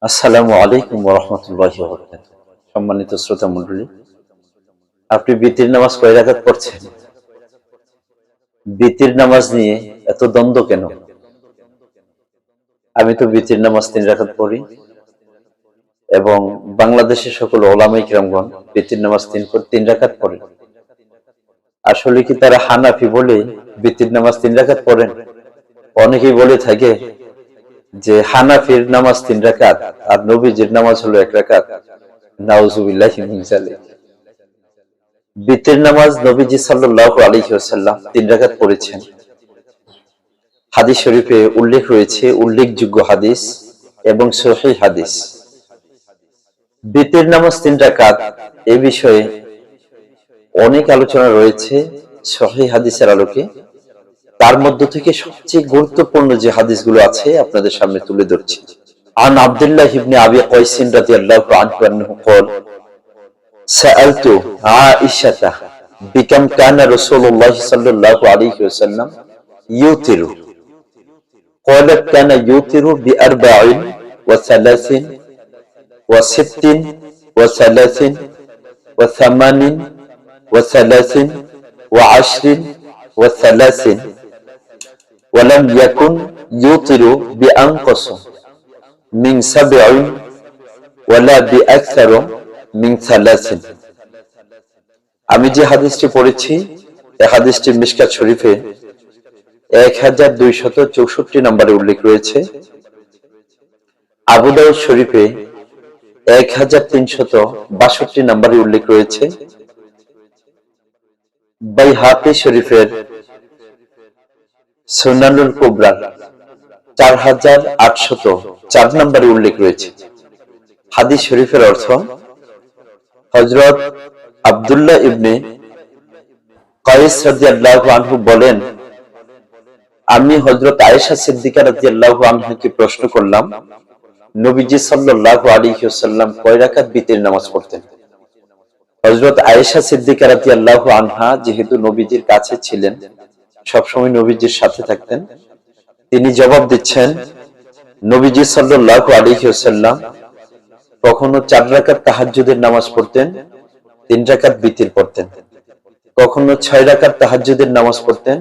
আসসালামু আলাইকুম ওয়া রাহমাতুল্লাহি ওয়া বারাকাতুহু। সম্মানিত শ্রোতা মণ্ডলী, আপনি বিতির নামাজ কয় রাকাত পড়ছেন? বিতির নামাজ নিয়ে এত দ্বন্দ্ব কেন? আমি তো বিতির নামাজ 3 রাকাত পড়ি এবং বাংলাদেশের সকল উলামায়ে কিরামগণ বিতির নামাজ 3 রাকাত পড়েন। আসলে কি তারা হানাফি বলে বিতির নামাজ 3 রাকাত পড়েন? অনেকেই বলে থাকে যে হানাফির নামাজ 3 রাকাত আর নবীজির নামাজ হলো 1 রাকাত। নাউজুবিল্লাহি মিন যালিক। বিতির নামাজ নবীজি সাল্লাল্লাহু আলাইহি ওয়াসাল্লাম 3 রাকাত পড়েছেন। হাদিস শরীফে উল্লেখ রয়েছে, উল্লেখযোগ্য হাদিস এবং সহিহ হাদিস। বিতির নামাজ 3 রাকাত এই বিষয়ে অনেক আলোচনা রয়েছে সহিহ হাদিসের আলোকে। তার মধ্য থেকে সবচেয়ে গুরুত্বপূর্ণ যে হাদিসগুলো আছে আপনাদের সামনে তুলে ধরছি। আন আব্দুল্লাহ ইবনে আবি কায়স রাদিয়াল্লাহু আনহু আন্নাহু قال سألت عائشة بكم كان رسول الله صلى الله عليه وسلم يوتر قالت كان يوتر بأربع وثلاث وست وثلاث وثمان وثلاث وعشر وثلاث ولم يكن يوتر بأنقص من 7 ولا بأكثر من 3। আমি যে হাদিসটি পড়েছি এই হাদিসটি মিশকাত শরীফে 1264 নম্বরে উল্লেখ রয়েছে, আবু দাউদ শরীফে 1362 নম্বরে উল্লেখ রয়েছে, বাইহাকি শরীফের সুনানুল কুবরা 4804 নম্বরে উল্লেখ রয়েছে। হাদিস শরীফের অর্থ, হযরত আব্দুল্লাহ ইবনে কায়েস রাদিয়াল্লাহু আনহু বলেন, আমি হযরত আয়েশা সিদ্দিকা রাদিয়াল্লাহু আনহাকে প্রশ্ন করলাম, নবীজি সাল্লাল্লাহু আলাইহি ওয়াসাল্লাম কয় রাকাত বিতির নামাজ পড়তেন? হযরত আয়েশা সিদ্দিকা রাদিয়াল্লাহু আনহা যেহেতু নবীজির কাছে ছিলেন, সবসময় নবীজির সাথে থাকতেন, তিনি জবাব দিচ্ছেন, নবীজি সাল্লাল্লাহু আলাইহি ওয়াসাল্লাম কখনো 4 রাকাত তাহাজ্জুদের নামাজ পড়তেন, 3 রাকাত বিতির পড়তেন। কখনো 6 রাকাত তাহাজ্জুদের নামাজ পড়তেন,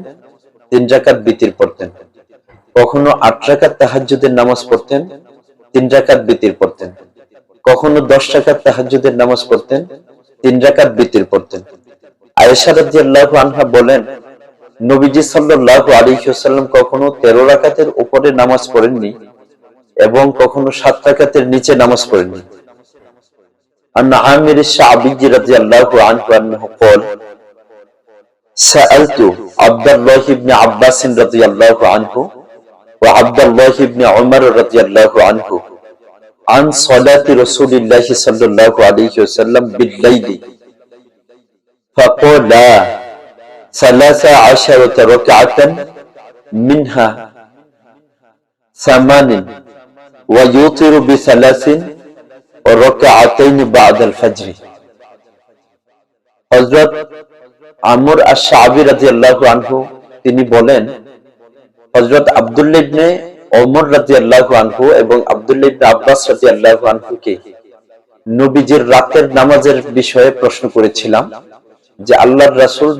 3 রাকাত বিতির পড়তেন। কখনো 8 রাকাত তাহাজ্জুদের নামাজ পড়তেন, 3 রাকাত বিতির পড়তেন। কখনো 10 রাকাত তাহাজ্জুদের নামাজ পড়তেন, 3 রাকাত বিতির পড়তেন। আয়েশা রাদিয়াল্লাহু আনহা বলেন, নবীজি সাল্লাল্লাহু আলাইহি ওয়াসাল্লাম কখনো 13 রাকাতের উপরে নামাজ পড়েননি এবং কখনো 7 রাকাতের নিচে নামাজ পড়েননি। عن عامر الشعبي رضي الله عنه أنه قال سألت عبد الله بن عباس رضي الله عنه وعبد الله بن عمر رضي الله عنه عن صلاة رسول الله صلى الله عليه وسلم بالليل فقال 13 ركعة منها 8 ويوتر ب3 وركعتين بعد الفجر। হযরত আমর আশ-শা'বী রাদিয়াল্লাহু আনহু তিনি বলেন, হযরত আব্দুল্লাহ ইবনে ওমর রাদিয়াল্লাহু আনহু এবং আব্দুল্লাহ ইবনে আব্বাস রাদিয়াল্লাহু আনহুকে নবীজির রাতের নামাজের বিষয়ে প্রশ্ন করেছিলাম যে আল্লাহর রাসূল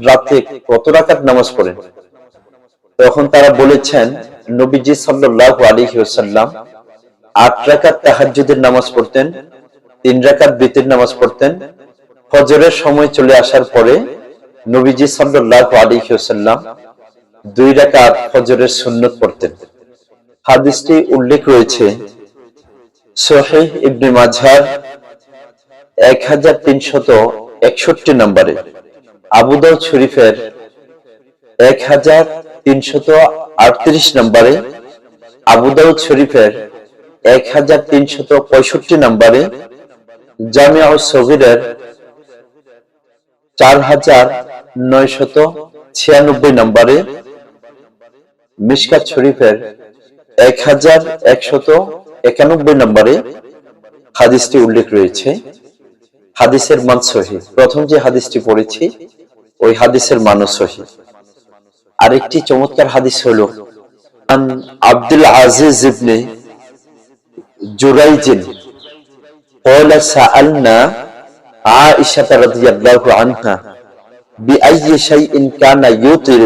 রাতে কত রাকাত নামাজ পড়েন। তখন তারা বলেছেন, নবীজি সাল্লাল্লাহু আলাইহি ওয়াসাল্লাম 8 রাকাত তাহাজ্জুদের নামাজ পড়তেন, 3 রাকাত বিতির নামাজ পড়তেন। ফজরের সময় চলে আসার পরে নবীজি সাল্লাল্লাহু আলাইহি ওয়াসাল্লাম 2 রাকাত ফজরের সুন্নত পড়তেন। হাদিসটি উল্লেখ রয়েছে সহিহ ইবনে মাজাহ 1361 নম্বরে, আবু দাউদ শরীফের 1338 নম্বরে, আবু দাউদ শরীফের 1365 নম্বরে, জামিউস সগীরের 4996 নম্বরে, মিশকাত শরীফের 1191 নম্বরে হাদিসটি উল্লেখ রয়েছে। হাদিসের মান সহিহ। প্রথম যে হাদিসটি পড়েছি ওই হাদিসের মানও সহিহ। আরেকটি চমৎকার হাদিস হলো আন আব্দুল আজিজ ইবনে جريج قال سألنا عائشة رضي الله عنها بأي شيء كان يوتر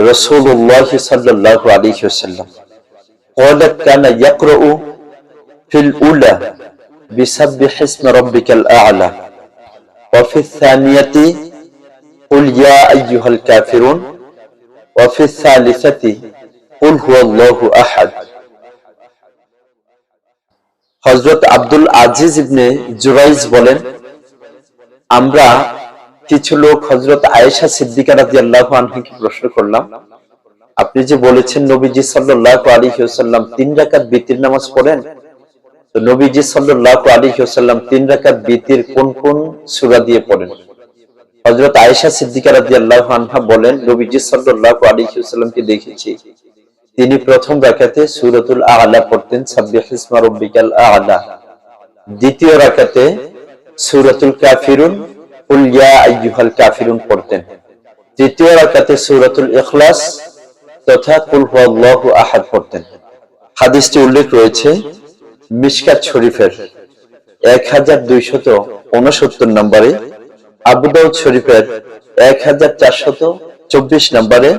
رسول الله صلى الله عليه وسلم قالت كان يقرأ في الأولى بسبح اسم ربك الأعلى وفي الثانية قل يا أيها الكافرون وفي الثالثة قل هو الله أحد হযরত আব্দুল আজিজ ইবনে জুরাইজ বলেন, আমরা কিছু লোক হযরত আয়েশা সিদ্দিকা রাদিয়াল্লাহু আনহাকে প্রশ্ন করলাম, আপনি যে বলেছেন নবীজি সাল্লাল্লাহু আলাইহি ওয়াসাল্লাম 3 রাকাত বিতির নামাজ পড়েন, তো নবীজি সাল্লাল্লাহু আলাইহি ওয়াসাল্লাম 3 রাকাত বিতির কোন কোন সূরা দিয়ে পড়েন? হযরত আয়েশা সিদ্দিকা রাদিয়াল্লাহু আনহা বলেন, নবীজি সাল্লাল্লাহু আলাইহি ওয়াসাল্লামকে দেখেছি তিনি প্রথম রাকাতে সূরাতুল আ'লা পড়তেন, সাব্বিহ ইসমা রাব্বিকাল আ'লা। দ্বিতীয় রাকাতে সূরাতুল কাফিরুন, কুল ইয়া আইয়ুহাল কাফিরুন পড়তেন। তৃতীয় রাকাতে সূরাতুল ইখলাস তথা কুল হুয়াল্লাহু আহাদ পড়তেন। হাদিসটি উল্লেখ রয়েছে মিশকাত শরীফের 1269 নম্বরে, আবু দাউদ শরীফের 1424 নম্বরে,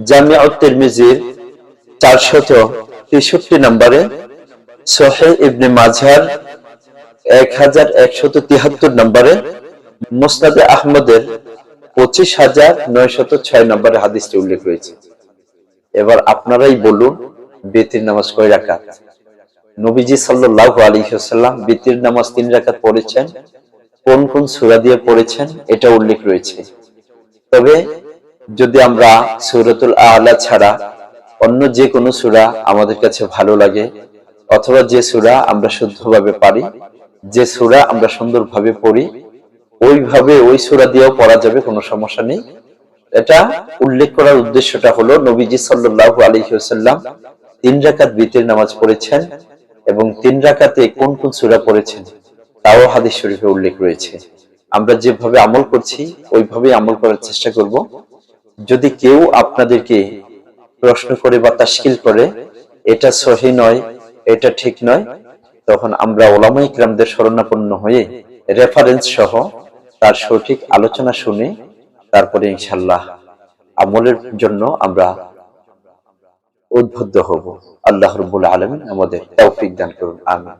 জামিউত তিরমিজির 463 নম্বরে, সহিহ ইবনে মাজাহর 1173 নম্বরে, মুসনাদে আহমদের 25906 নম্বরে হাদিসটি উল্লেখ রয়েছে। এবার আপনারাই বলুন, বিতির নামাজ কয় রাকাত? নবীজি সাল্লাল্লাহু আলাইহি ওয়াসাল্লাম বিতির নামাজ 3 রাকাত পড়েছেন, কোন কোন সূরা দিয়ে পড়েছেন এটা উল্লেখ রয়েছে। তবে যদি আমরা সূরাতুল আ'লা ছাড়া অন্য যে কোনো সূরা আমাদের কাছে ভালো লাগে, অথবা যে সূরা আমরা শুদ্ধভাবে পারি, যে সূরা আমরা সুন্দরভাবে পড়ি, ওইভাবে ওই সূরা দিয়েও পড়া যাবে, কোনো সমস্যা নেই। এটা উল্লেখ করার উদ্দেশ্যটা হলো নবীজি সাল্লাল্লাহু আলাইহি ওয়াসাল্লাম 3 রাকাত বিতির নামাজ পড়েছেন এবং 3 রাকাতে কোন কোন সূরা পড়েছেন তাও হাদিস শরীফে উল্লেখ রয়েছে। আমরা যেভাবে আমল করছি ওইভাবেই আমল করার চেষ্টা করব। যদি কেউ আপনাদেরকে প্রশ্ন করে বা তাশকিল করে এটা সহিহ নয়, এটা ঠিক নয়, তখন আমরা উলামায়ে কিরামদের শরণাপন্ন হয়ে রেফারেন্স সহ তার সঠিক আলোচনা শুনে তারপরে ইনশাআল্লাহ আমলের জন্য আমরা উদ্বুদ্ধ হব। আল্লাহ রাব্বুল আলামিন আমাদের তৌফিক দান করুন, আমিন।